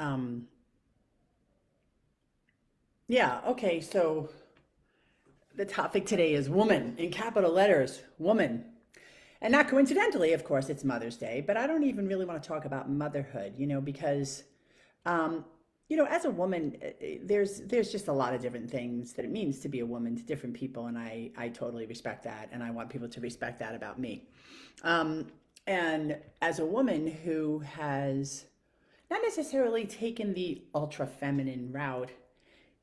Um, yeah, okay, so the topic today is woman in capital letters, woman. And not coincidentally, of course, it's Mother's Day, but I don't even really want to talk about motherhood, because um, as a woman, there's just a lot of different things that it means to be a woman to different people, and I totally respect that, and I want people to respect that about me. Um, and as a woman who has not necessarily taken the ultra feminine route,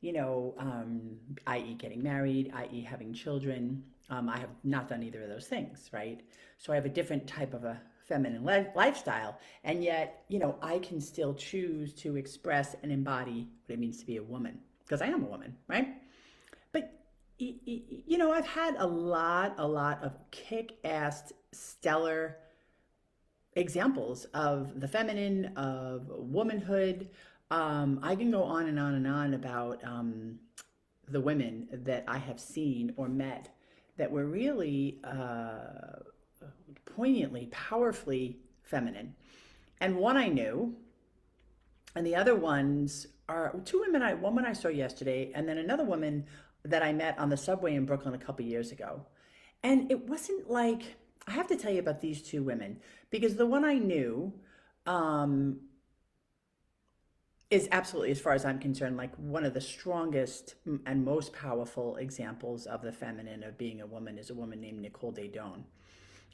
i.e., getting married, i.e., having children. I have not done either of those things, right? So I have a different type of a feminine lifestyle. And yet, I can still choose to express and embody what it means to be a woman because I am a woman, right? But, I've had a lot of kick ass, stellar examples of the feminine, of womanhood. I can go on and on and on about the women that I have seen or met that were really poignantly, powerfully feminine. And one I knew, and the other ones are two women. One woman I saw yesterday, and then another woman that I met on the subway in Brooklyn a couple years ago. And it wasn't like I have to tell you about these two women because the one I knew um, is absolutely, as far as I'm concerned, like one of the strongest and most powerful examples of the feminine of being a woman is a woman named Nicole Daedone.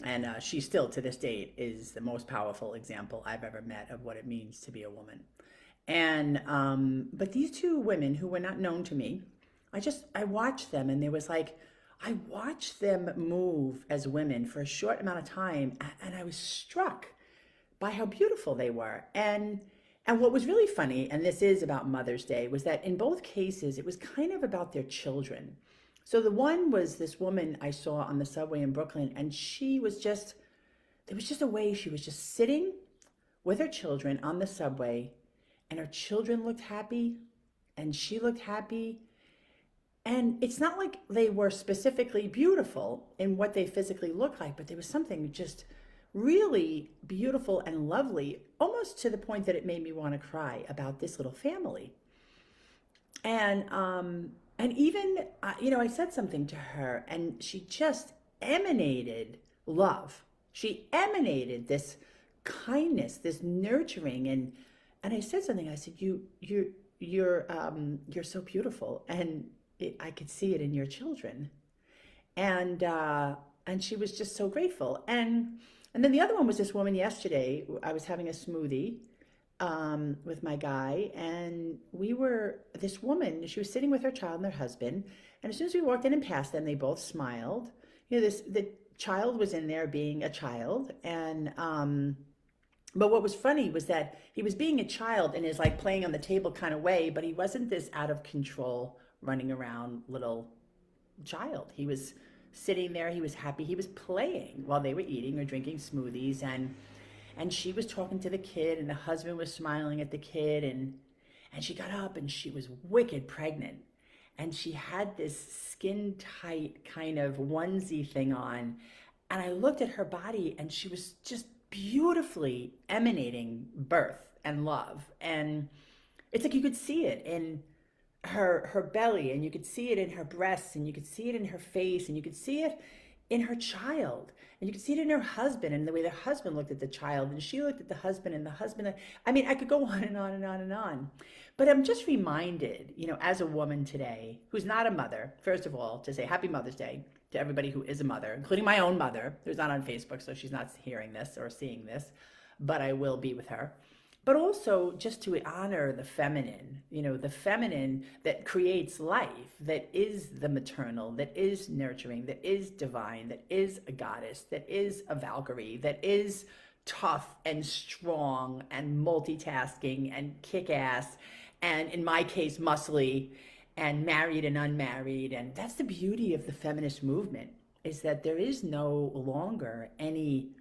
And she still, to this date, is the most powerful example I've ever met of what it means to be a woman. And but these two women who were not known to me, I watched them, and there was like I watched them move as women for a short amount of time, and I was struck by how beautiful they were. And what was really funny, and this is about Mother's Day, was that in both cases it was kind of about their children. So the one was this woman I saw on the subway in Brooklyn, and she was just there was just a way she was just sitting with her children on the subway, and her children looked happy, and she looked happy. And it's not like they were specifically beautiful in what they physically look like, but there was something just really beautiful and lovely, almost to the point that it made me want to cry about this little family. And even I said something to her, and she just emanated love. She emanated this kindness, this nurturing, and I said something. I said, you're so beautiful, and I could see it in your children, and uh, and she was just so grateful. And then the other one was this woman yesterday. I was having a smoothie with my guy, and this woman. She was sitting with her child and their husband, and as soon as we walked in and passed them, they both smiled. The child was in there being a child, and but what was funny was that he was being a child in his like playing on the table kind of way, but he wasn't this out of control running around little child. He was sitting there, he was happy, he was playing while they were eating or drinking smoothies, and she was talking to the kid, and the husband was smiling at the kid, and she got up, and she was wicked pregnant, and she had this skin tight kind of onesie thing on, and I looked at her body, and she was just beautifully emanating birth and love. And it's like you could see it in her belly, and you could see it in her breasts, and you could see it in her face, and you could see it in her child, and you could see it in her husband, and the way the husband looked at the child, and she looked at the husband, and the husband. I mean, I could go on and on and on and on. But I'm just reminded, as a woman today who's not a mother, first of all, to say happy Mother's Day to everybody who is a mother, including my own mother, who's not on Facebook, so she's not hearing this or seeing this, but I will be with her. But also just to honor the feminine that creates life, that is the maternal, that is nurturing, that is divine, that is a goddess, that is a Valkyrie, that is tough and strong and multitasking and kick ass, and in my case, muscly and married and unmarried. And that's the beauty of the feminist movement, is that there is no longer any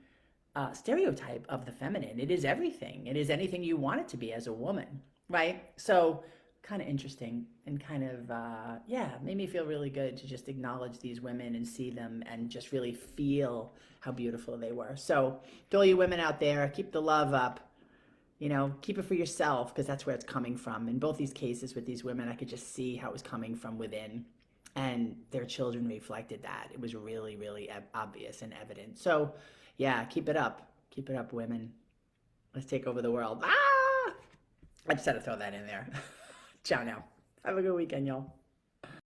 stereotype of the feminine. It is everything. It is anything you want it to be as a woman, right? So, kind of interesting, and kind of, yeah, made me feel really good to just acknowledge these women and see them and just really feel how beautiful they were. So, to all you women out there, keep the love up. keep it for yourself because that's where it's coming from. In both these cases with these women, I could just see how it was coming from within, and their children reflected that. It was really, really obvious and evident. So, yeah, keep it up. Keep it up, women. Let's take over the world. Ah! I just had to throw that in there. Ciao now. Have a good weekend, y'all.